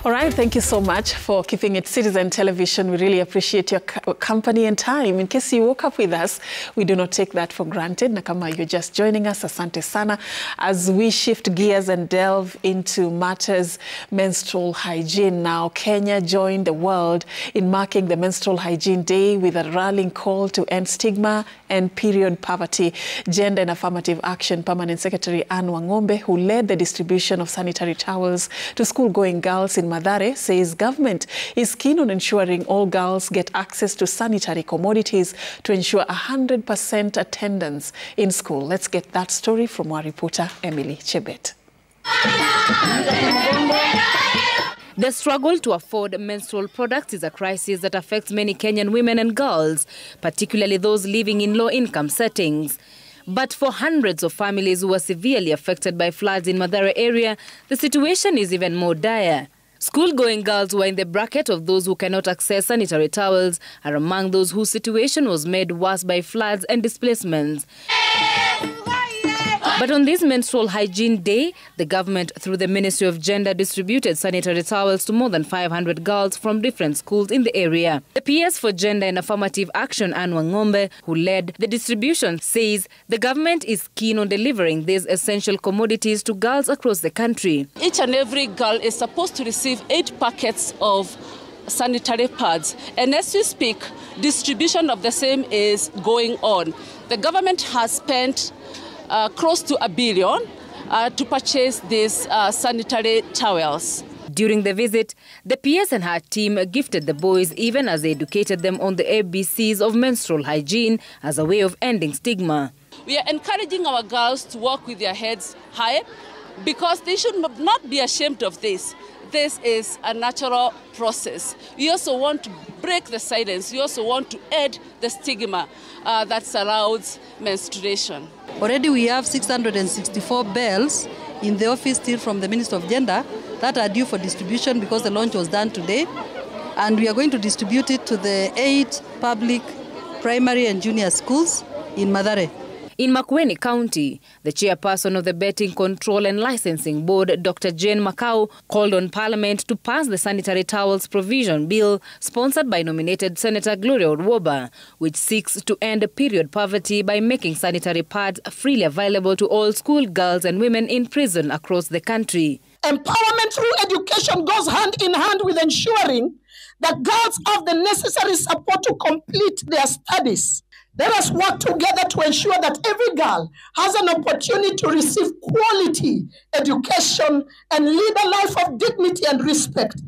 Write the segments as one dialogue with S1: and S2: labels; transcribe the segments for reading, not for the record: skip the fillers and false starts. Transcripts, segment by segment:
S1: All right, thank you so much for keeping it Citizen Television. We really appreciate your company and time. In case you woke up with us, we do not take that for granted. Na kama you're just joining us, asante sana. As we shift gears and delve into matters menstrual hygiene now, Kenya joined the world in marking the Menstrual Hygiene Day with a rallying call to end stigma and period poverty. Gender and Affirmative Action Permanent Secretary Anne Wangombe, who led the distribution of sanitary towels to school-going girls in Mathare, says government is keen on ensuring all girls get access to sanitary commodities to ensure 100% attendance in school. Let's get that story from our reporter, Emily Chebet.
S2: The struggle to afford menstrual products is a crisis that affects many Kenyan women and girls, particularly those living in low-income settings. But for hundreds of families who are severely affected by floods in Mathare area, the situation is even more dire. School-going girls who are in the bracket of those who cannot access sanitary towels are among those whose situation was made worse by floods and displacements. But on this Menstrual Hygiene Day, the government, through the Ministry of Gender, distributed sanitary towels to more than 500 girls from different schools in the area. The PS for Gender and Affirmative Action, Anne Wangombe, who led the distribution, says the government is keen on delivering these essential commodities to girls across the country.
S3: Each and every girl is supposed to receive 8 packets of sanitary pads. And as we speak, distribution of the same is going on. The government has spent close to $1 billion to purchase these sanitary towels.
S2: During the visit, the PS and her team gifted the boys even as they educated them on the ABCs of menstrual hygiene as a way of ending stigma.
S3: We are encouraging our girls to walk with their heads high because they should not be ashamed of this. This is a natural process. We also want to break the silence. We also want to end the stigma that surrounds menstruation.
S4: Already we have 664 bells in the office still from the Ministry of Gender that are due for distribution because the launch was done today. And we are going to distribute it to the 8 public primary and junior schools in Mathare.
S2: In Makueni County, the chairperson of the Betting Control and Licensing Board, Dr. Jane Makau, called on Parliament to pass the Sanitary Towels Provision Bill sponsored by nominated Senator Gloria Orwoba, which seeks to end period poverty by making sanitary pads freely available to all school girls and women in prison across the country.
S5: Empowerment through education goes hand in hand with ensuring that girls have the necessary support to complete their studies. Let us work together to ensure that every girl has an opportunity to receive quality education and lead a life of dignity and respect.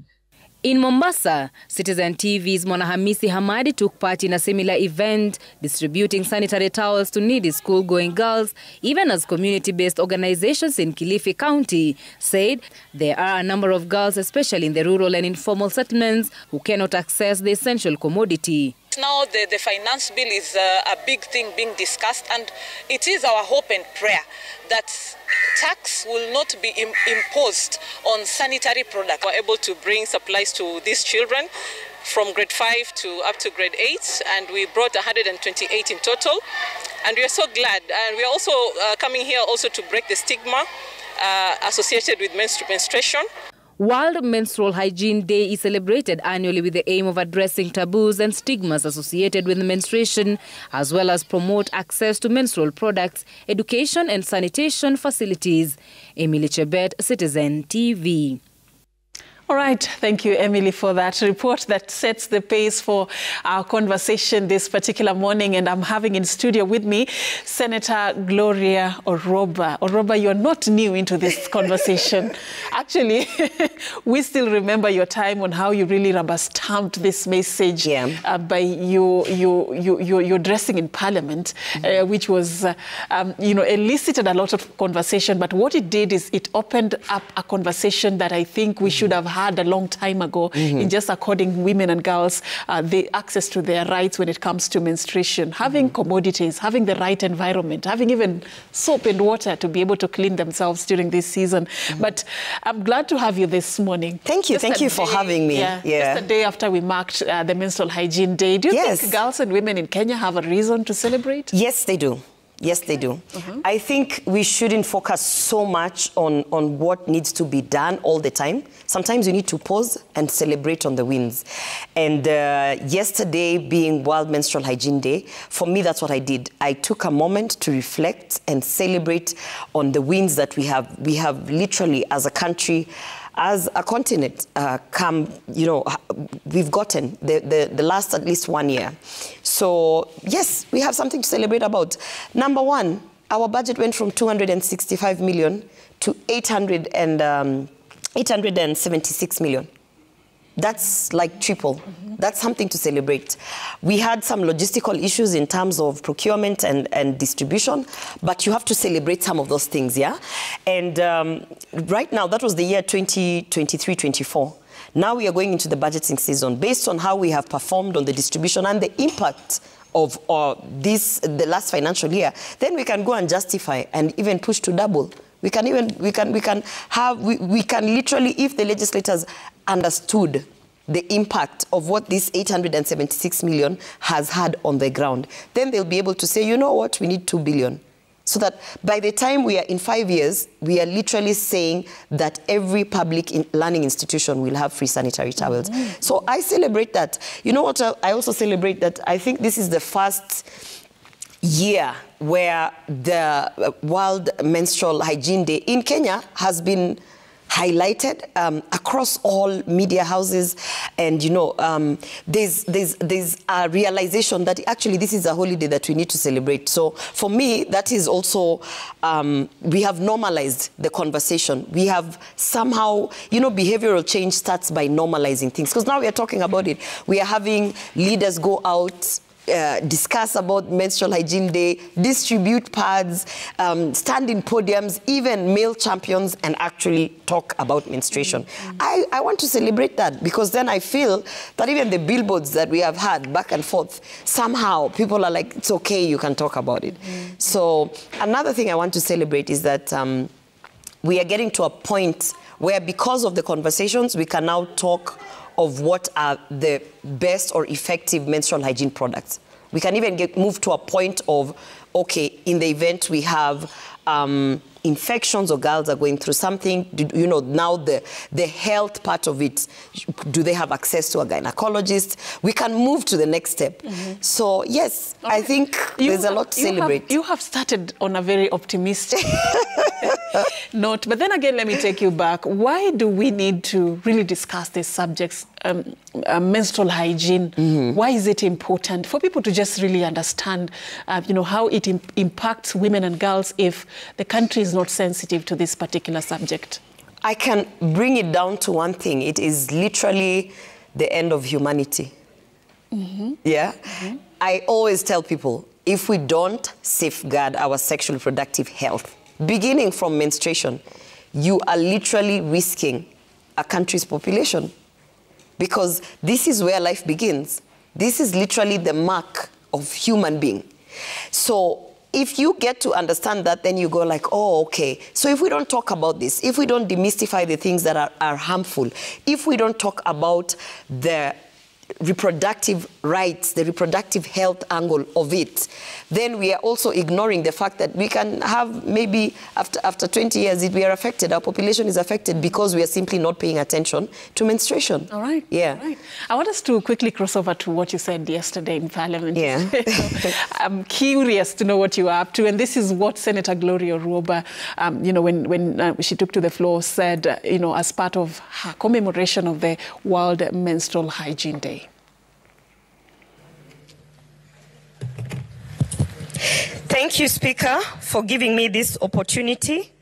S2: In Mombasa, Citizen TV's Mwanahamisi Hamadi took part in a similar event, distributing sanitary towels to needy school-going girls, even as community-based organizations in Kilifi County said there are a number of girls, especially in the rural and informal settlements, who cannot access the essential commodity.
S6: Now the finance bill is a big thing being discussed, and it is our hope and prayer that tax will not be imposed on sanitary products. We're able to bring supplies to these children from grade 5 to up to grade 8, and we brought 128 in total, and we are so glad. And we are also coming here also to break the stigma associated with menstruation.
S2: World Menstrual Hygiene Day is celebrated annually with the aim of addressing taboos and stigmas associated with menstruation, as well as promote access to menstrual products, education and sanitation facilities. Emily Chebet, Citizen TV.
S1: All right. Thank you, Emily, for that report that sets the pace for our conversation this particular morning. And I'm having in studio with me Senator Gloria Orwoba. Orwoba, you're not new into this conversation. Actually, we still remember your time on how you really rubber-stamped this message by your addressing in Parliament, which was, elicited a lot of conversation. But what it did is it opened up a conversation that I think we should have had a long time ago in just according women and girls the access to their rights when it comes to menstruation, having commodities, having the right environment, having even soap and water to be able to clean themselves during this season. But I'm glad to have you this morning.
S7: Thank you. Thank you for having me.
S1: Just a day after we marked the Menstrual Hygiene Day. Do you think girls and women in Kenya have a reason to celebrate?
S7: Yes, they do. Yes, they do. I think we shouldn't focus so much on what needs to be done all the time. Sometimes you need to pause and celebrate on the wins. And yesterday being World Menstrual Hygiene Day, for me, that's what I did. I took a moment to reflect and celebrate on the wins that we have. We have literally, as a country, as a continent, we've gotten the last at least 1 year. So, yes, we have something to celebrate about. Number one, our budget went from 265 million to 876 million. That's like triple. That's something to celebrate. We had some logistical issues in terms of procurement and distribution, but you have to celebrate some of those things, yeah? And right now, that was the year 2023-24. Now we are going into the budgeting season. Based on how we have performed on the distribution and the impact of the last financial year, then we can go and justify and even push to double. We can literally, if the legislators understood the impact of what this 876 million has had on the ground, then they'll be able to say, you know what, we need 2 billion. So that by the time we are in 5 years, we are literally saying that every public learning institution will have free sanitary towels. So I celebrate that. You know what, I also celebrate that I think this is the first year where the World Menstrual Hygiene Day in Kenya has been highlighted across all media houses, and there's a realization that actually this is a holiday that we need to celebrate. So for me, that is also we have normalized the conversation. We have somehow, behavioral change starts by normalizing things, because now we are talking about it. We are having leaders go out, discuss about Menstrual Hygiene Day, distribute pads, stand in podiums, even male champions, and actually talk about menstruation. I want to celebrate that, because then I feel that even the billboards that we have had back and forth, somehow people are like, it's okay, you can talk about it. So another thing I want to celebrate is that we are getting to a point where, because of the conversations, we can now talk of what are the best or effective menstrual hygiene products. We can even move to a point of, okay, in the event we have infections or girls are going through something, now the health part of it, do they have access to a gynecologist? We can move to the next step. So, yes, I think there's a lot to celebrate.
S1: You have started on a very optimistic note, but then again, let me take you back. Why do we need to really discuss these subjects, menstrual hygiene? Why is it important for people to just really understand, how it impacts women and girls if the country is not sensitive to this particular subject?
S7: I can bring it down to one thing. It is literally the end of humanity. Yeah? I always tell people, if we don't safeguard our sexual reproductive health, beginning from menstruation, you are literally risking a country's population, because this is where life begins. This is literally the mark of human being. So if you get to understand that, then you go like, oh, okay. So if we don't talk about this, if we don't demystify the things that are harmful, if we don't talk about the reproductive rights, the reproductive health angle of it, then we are also ignoring the fact that we can have maybe after 20 years, if we are affected, our population is affected because we are simply not paying attention to menstruation.
S1: All right.
S7: Yeah.
S1: All right. I want us to quickly cross over to what you said yesterday in Parliament.
S7: Yeah.
S1: I'm curious to know what you are up to, and this is what Senator Gloria Ruoba, when she took to the floor, said, as part of her commemoration of the World Menstrual Hygiene Day.
S7: Thank you, Speaker, for giving me this opportunity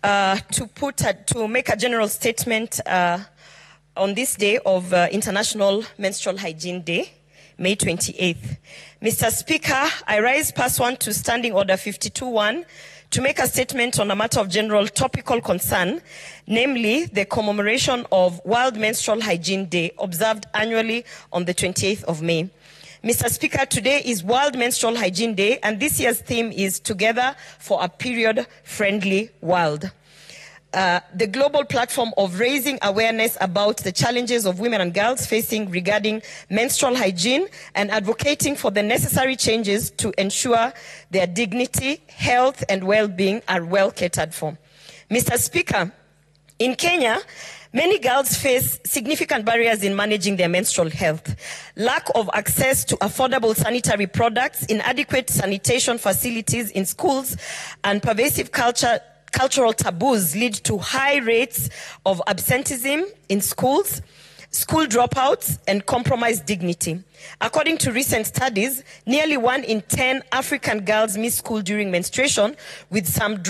S7: to make a general statement on this day of International Menstrual Hygiene Day, May 28th. Mr. Speaker, I rise pursuant to Standing Order 52.1 to make a statement on a matter of general topical concern, namely the commemoration of World Menstrual Hygiene Day, observed annually on the 28th of May. Mr. Speaker, today is World Menstrual Hygiene Day, and this year's theme is Together for a Period-Friendly World. the global platform of raising awareness about the challenges of women and girls facing regarding menstrual hygiene and advocating for the necessary changes to ensure their dignity, health, and well-being are well catered for. Mr. Speaker, in Kenya, many girls face significant barriers in managing their menstrual health. Lack of access to affordable sanitary products, inadequate sanitation facilities in schools, and pervasive cultural taboos lead to high rates of absenteeism in schools, school dropouts, and compromised dignity. According to recent studies, nearly 1 in 10 African girls miss school during menstruation, with some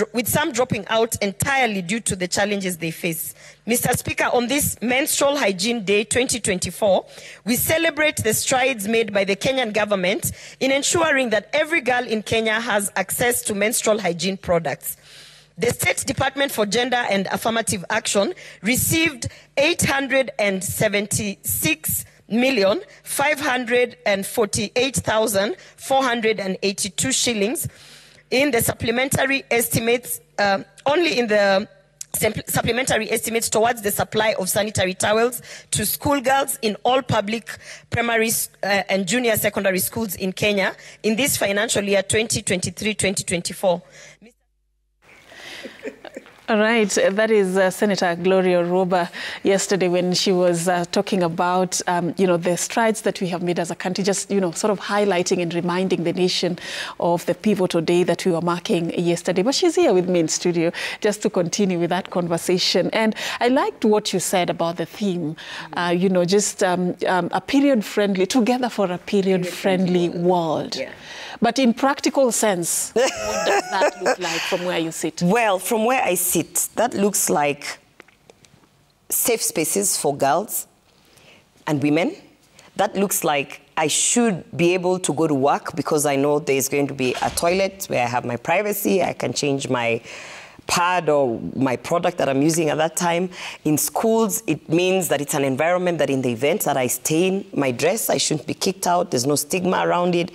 S7: dropping out entirely due to the challenges they face. Mr. Speaker, on this Menstrual Hygiene Day 2024, we celebrate the strides made by the Kenyan government in ensuring that every girl in Kenya has access to menstrual hygiene products. The State Department for Gender and Affirmative Action received 876,548,482 shillings in the supplementary estimates, supplementary estimates towards the supply of sanitary towels to schoolgirls in all public primary and junior secondary schools in Kenya in this financial year 2023-2024.
S1: All right, that is Senator Gloria Oroba yesterday when she was talking about, the strides that we have made as a country, just, sort of highlighting and reminding the nation of the pivotal day that we were marking yesterday. But she's here with me in studio just to continue with that conversation. And I liked what you said about the theme, just a period-friendly, together for a period-friendly world. Yeah. But in practical sense, what does that look like from where you sit?
S7: Well, from where I sit, that looks like safe spaces for girls and women. That looks like I should be able to go to work because I know there's going to be a toilet where I have my privacy. I can change my pad or my product that I'm using at that time. In schools, it means that it's an environment that in the event that I stain my dress, I shouldn't be kicked out. There's no stigma around it.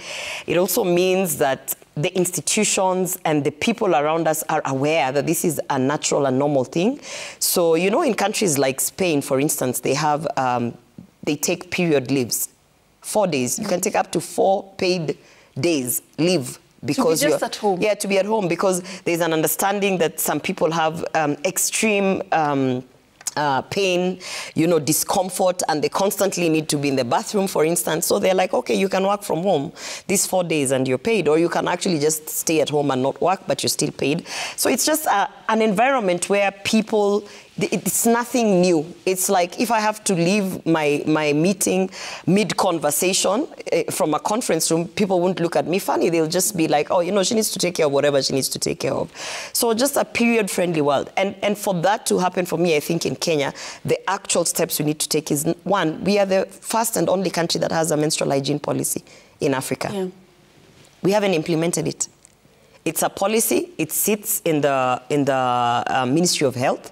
S7: It also means that the institutions and the people around us are aware that this is a natural and normal thing. So, in countries like Spain, for instance, they have, they take period leaves, 4 days. You can take up to 4 paid days leave. Because
S1: to be just at home.
S7: Yeah, to be at home, because there's an understanding that some people have extreme pain, discomfort, and they constantly need to be in the bathroom, for instance. So they're like, okay, you can work from home these 4 days and you're paid, or you can actually just stay at home and not work, but you're still paid. So it's just an environment where people, it's nothing new. It's like if I have to leave my meeting mid-conversation from a conference room, people won't look at me funny. They'll just be like, oh, she needs to take care of whatever she needs to take care of. So just a period-friendly world. And for that to happen for me, I think in Kenya, the actual steps we need to take is, one, we are the first and only country that has a menstrual hygiene policy in Africa. Yeah. We haven't implemented it. It's a policy. It sits in the Ministry of Health.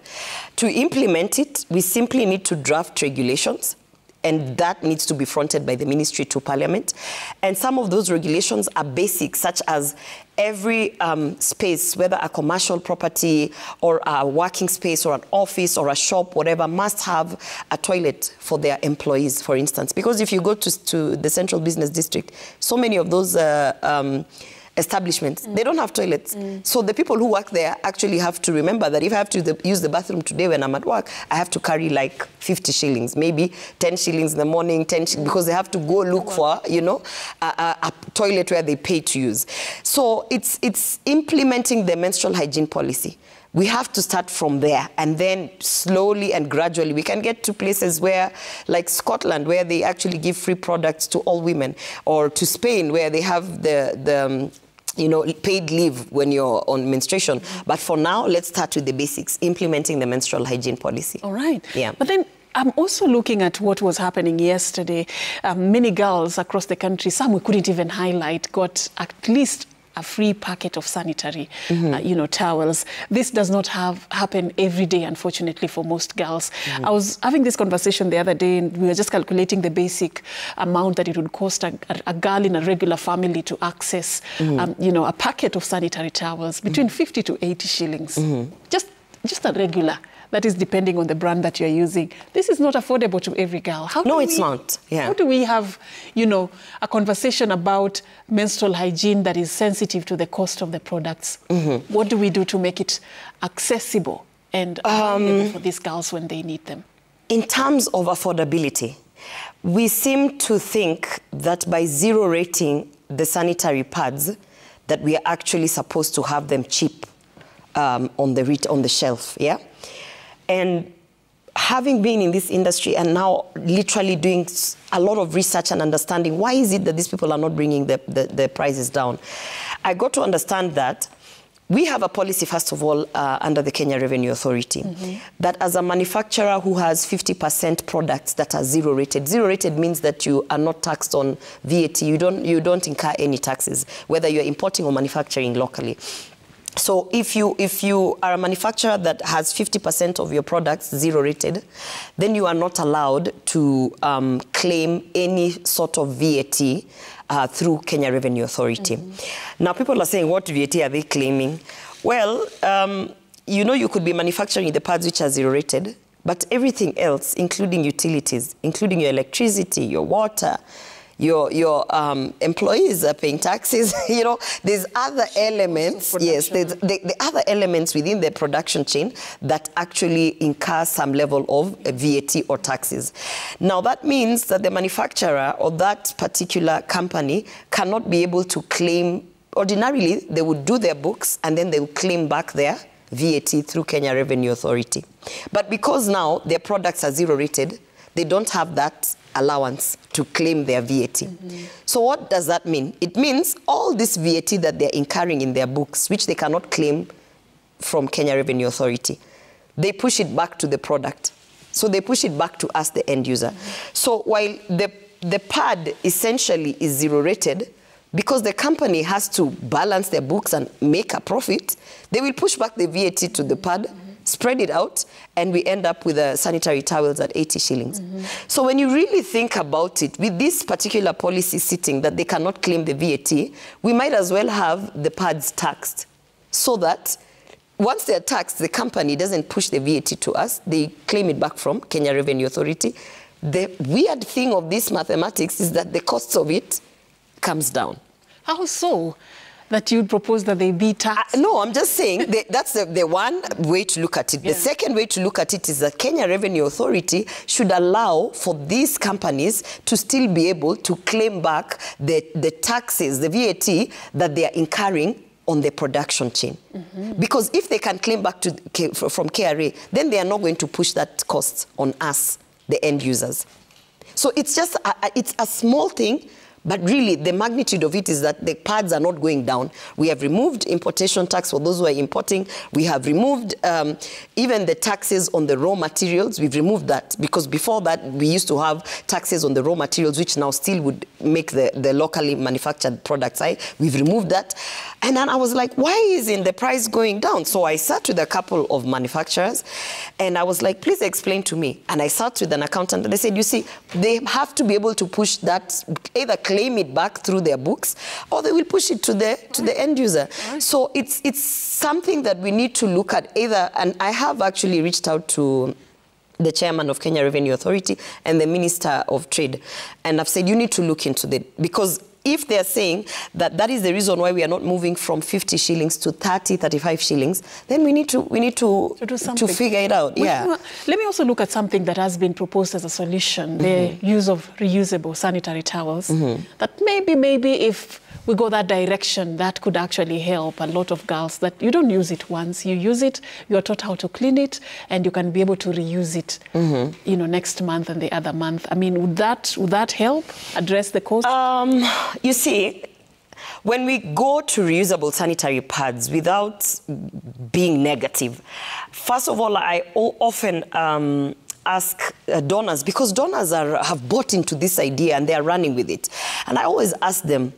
S7: To implement it, we simply need to draft regulations, and that needs to be fronted by the ministry to Parliament. And some of those regulations are basic, such as every space, whether a commercial property or a working space or an office or a shop, whatever, must have a toilet for their employees, for instance. Because if you go to the Central Business District, so many of those establishments, they don't have toilets. So the people who work there actually have to remember that if I have to use the bathroom today when I'm at work, I have to carry like 50 shillings, maybe 10 shillings in the morning, 10 shillings, because they have to go look for, a toilet where they pay to use. So it's implementing the menstrual hygiene policy. We have to start from there, and then slowly and gradually we can get to places where, like Scotland, where they actually give free products to all women, or to Spain, where they have the paid leave when you're on menstruation. But for now, let's start with the basics, implementing the menstrual hygiene policy.
S1: All right.
S7: Yeah.
S1: But then I'm also looking at what was happening yesterday. Many girls across the country, some we couldn't even highlight, got at least a free packet of sanitary, towels. This does not happen every day, unfortunately, for most girls. I was having this conversation the other day, and we were just calculating the basic amount that it would cost a girl in a regular family to access, a packet of sanitary towels, between 50 to 80 shillings. Just just a regular, that is depending on the brand that you're using, this is not affordable to every girl.
S7: It's not. Yeah.
S1: How do we have, you know, a conversation about menstrual hygiene that is sensitive to the cost of the products? What do we do to make it accessible and available for these girls when they need them?
S7: In terms of affordability, we seem to think that by zero rating the sanitary pads, that we are actually supposed to have them cheap on the shelf, yeah? And having been in this industry and now literally doing a lot of research and understanding why is it that these people are not bringing the prices down, I got to understand that we have a policy, first of all, under the Kenya Revenue Authority, that as a manufacturer who has 50% products that are zero rated means that you are not taxed on VAT. You don't incur any taxes, whether you're importing or manufacturing locally. So if you are a manufacturer that has 50% of your products zero rated, then you are not allowed to claim any sort of VAT through Kenya Revenue Authority. Now people are saying, what VAT are they claiming? Well, you know, you could be manufacturing the pads which are zero rated, but everything else, including utilities, including your electricity, your water, your employees are paying taxes. You know, there's other elements, yes, the other elements within the production chain that actually incur some level of VAT or taxes. Now, that means that the manufacturer or that particular company cannot be able to claim. Ordinarily, they would do their books and then they would claim back their VAT through Kenya Revenue Authority. But because now their products are zero rated, they don't have that allowance to claim their VAT. So what does that mean? It means all this VAT that they're incurring in their books, which they cannot claim from Kenya Revenue Authority, they push it back to the product. So they push it back to us, the end user. So while the pad essentially is zero rated, because the company has to balance their books and make a profit, they will push back the VAT to the pad, spread it out, and we end up with sanitary towels at 80 shillings. So when you really think about it, with this particular policy sitting that they cannot claim the VAT, we might as well have the pads taxed so that once they're taxed, the company doesn't push the VAT to us, they claim it back from Kenya Revenue Authority. The weird thing of this mathematics is that the cost of it comes down.
S1: How so? That you'd propose that they be taxed?
S7: No, I'm just saying that's the one way to look at it. The second way to look at it is that Kenya Revenue Authority should allow for these companies to still be able to claim back the taxes, the VAT that they are incurring on the production chain. Because if they can claim back from KRA, then they are not going to push that cost on us, the end users. So it's just it's a small thing. But really, the magnitude of it is that the pads are not going down. We have removed importation tax for those who are importing. We have removed even the taxes on the raw materials. We've removed that because before that, we used to have taxes on the raw materials, which now still would make the locally manufactured products high. We've removed that. And then I was like, why isn't the price going down? So I sat with a couple of manufacturers and I was like, please explain to me. And I sat with an accountant and they said, you see, they have to be able to push that, either claim it back through their books or they will push it to the end user. So it's something that we need to look at either. And I have actually reached out to the chairman of Kenya Revenue Authority and the Minister of Trade. And I've said, you need to look into that because if they're saying that that is the reason why we are not moving from 50 shillings to 30, 35 shillings, then we need to figure it out. Yeah.
S1: Let me also look at something that has been proposed as a solution, the use of reusable sanitary towels. That maybe if we go that direction, that could actually help a lot of girls that you don't use it once. You use it, you are taught how to clean it, and you can be able to reuse it, you know, next month and the other month. I mean, would that help address the cost?
S7: You see, when we go to reusable sanitary pads without being negative, first of all, I often ask donors, because donors have bought into this idea and they are running with it. And I always ask them,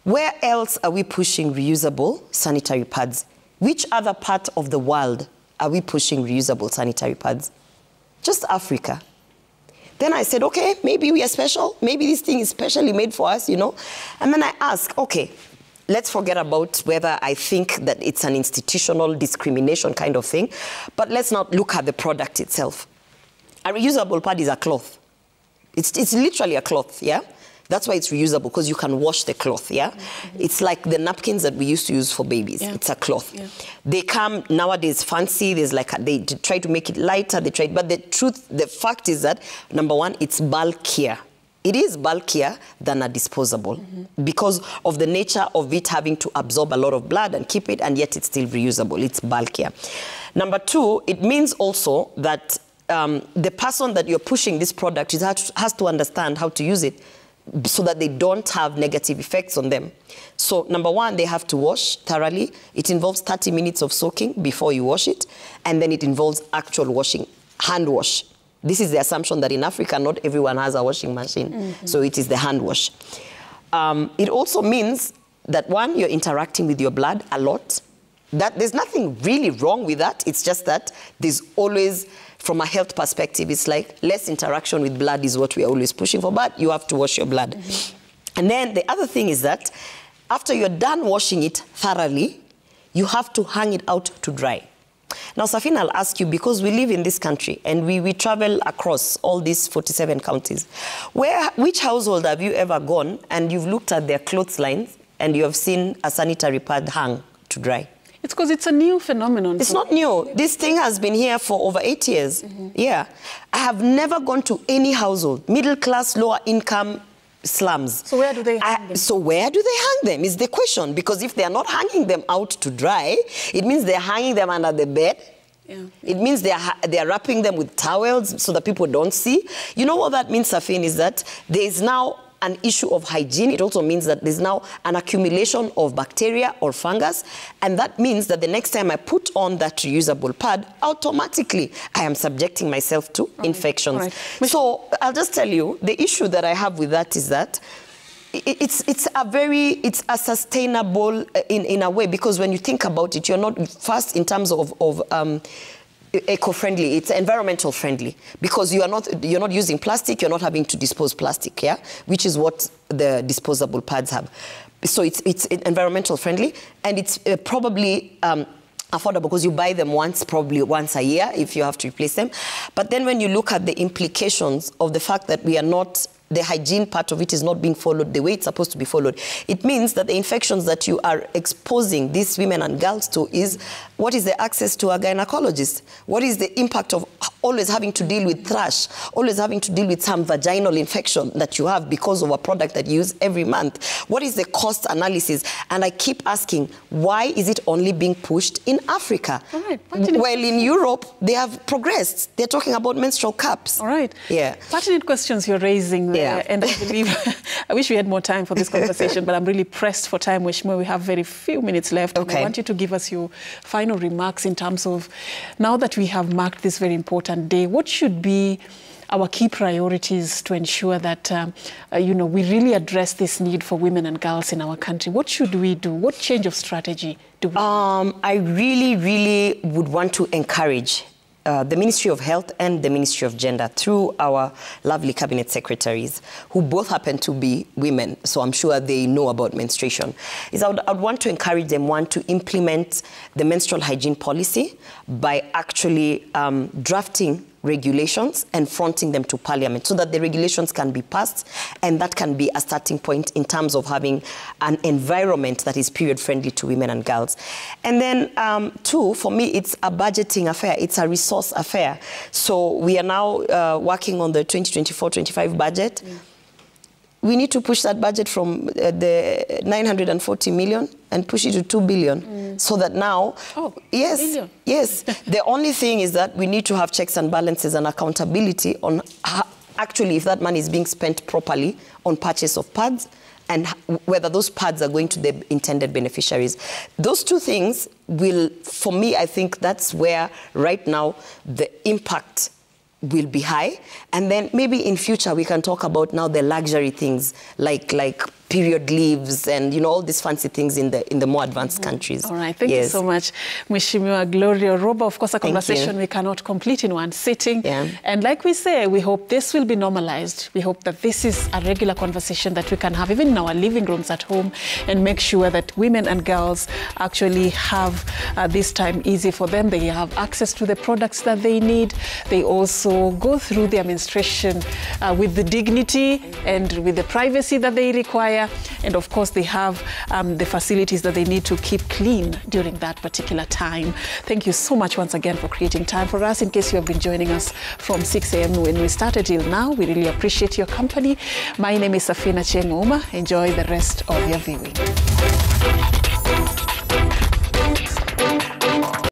S7: where else are we pushing reusable sanitary pads? Which other part of the world are we pushing reusable sanitary pads? Just Africa. Then I said, okay, maybe we are special. Maybe this thing is specially made for us, you know. And then I ask, okay, let's forget about whether I think that it's an institutional discrimination kind of thing, but let's not look at the product itself. A reusable pad is a cloth. It's literally a cloth, yeah? That's why it's reusable, because you can wash the cloth, yeah? Mm-hmm. It's like the napkins that we used to use for babies. Yeah. It's a cloth. Yeah. They come nowadays fancy. There's like they try to make it lighter. But the fact is that, number one, it's bulkier. It is bulkier than a disposable because of the nature of it having to absorb a lot of blood and keep it, and yet it's still reusable. It's bulkier. Number two, it means also that the person that you're pushing this product has to understand how to use it so that they don't have negative effects on them. So number one, they have to wash thoroughly. It involves 30 minutes of soaking before you wash it, and then it involves actual washing, hand wash. This is the assumption that in Africa, not everyone has a washing machine. So it is the hand wash. It also means that, one, you're interacting with your blood a lot. There's nothing really wrong with that. It's just that there's always, from a health perspective, it's like less interaction with blood is what we're always pushing for, but you have to wash your blood. And then the other thing is that after you're done washing it thoroughly, you have to hang it out to dry. Now, Safina, I'll ask you, because we live in this country and we travel across all these 47 counties. Which household have you ever gone and you've looked at their clotheslines and you have seen a sanitary pad hang to dry?
S1: It's because it's a new phenomenon.
S7: It's not new. This thing has been here for over 8 years. Yeah. I have never gone to any household, middle class, lower income, slums.
S1: So where do they hang them?
S7: So where do they hang them is the question. Because if they are not hanging them out to dry, it means they're hanging them under the bed. Yeah. It means they are wrapping them with towels so that people don't see. You know what that means, Safin, is that there is now an issue of hygiene. It also means that there's now an accumulation of bacteria or fungus, and that means that the next time I put on that reusable pad, automatically I am subjecting myself to infections. Right. So I'll just tell you, the issue that I have with that is that it's a sustainable in a way, because when you think about it, you're not first in terms of eco-friendly, it's environmental friendly, because you're not using plastic, you're not having to dispose plastic, yeah, which is what the disposable pads have. So it's environmental friendly, and it's probably affordable because you buy them probably once a year if you have to replace them. But then when you look at the implications of the fact that the hygiene part of it is not being followed the way it's supposed to be followed, it means that the infections that you are exposing these women and girls to is, what is the access to a gynecologist? What is the impact of always having to deal with thrush, always having to deal with some vaginal infection that you have because of a product that you use every month? What is the cost analysis? And I keep asking, why is it only being pushed in Africa?
S1: All right.
S7: While in Europe, they have progressed. They're talking about menstrual cups.
S1: All right.
S7: Yeah.
S1: Pertinent questions you're raising there. Yeah. And I believe, I wish we had more time for this conversation, but I'm really pressed for time, Weshmo. We have very few minutes left. Okay. And I want you to give us your final remarks in terms of, now that we have marked this very important day, what should be our key priorities to ensure that, we really address this need for women and girls in our country? What should we do? What change of strategy do we need?
S7: I really, really would want to encourage the Ministry of Health and the Ministry of Gender, through our lovely cabinet secretaries, who both happen to be women, so I'm sure they know about menstruation, is I would want to encourage them, one, to implement the menstrual hygiene policy by actually drafting regulations and fronting them to Parliament so that the regulations can be passed, and that can be a starting point in terms of having an environment that is period friendly to women and girls. And then two, for me, it's a budgeting affair. It's a resource affair. So we are now working on the 2024-25 budget. We need to push that budget from the 940 million and push it to 2 billion, so that now, yes, the only thing is that we need to have checks and balances and accountability on actually if that money is being spent properly on purchase of pads and whether those pads are going to the intended beneficiaries. Those two things will, for me, I think that's where right now the impact will be high, and then maybe in future we can talk about now the luxury things like period leaves and, you know, all these fancy things in the more advanced countries.
S1: All right, thank you so much, Mheshimiwa Gloria Orobo. Of course, a conversation we cannot complete in one sitting.
S7: Yeah.
S1: And like we say, we hope this will be normalized. We hope that this is a regular conversation that we can have even in our living rooms at home, and make sure that women and girls actually have this time easy for them. They have access to the products that they need. They also go through their menstruation with the dignity and with the privacy that they require. And of course, they have the facilities that they need to keep clean during that particular time. Thank you so much once again for creating time for us. In case you have been joining us from 6 a.m. when we started till now, we really appreciate your company. My name is Safina Chenguma. Enjoy the rest of your viewing.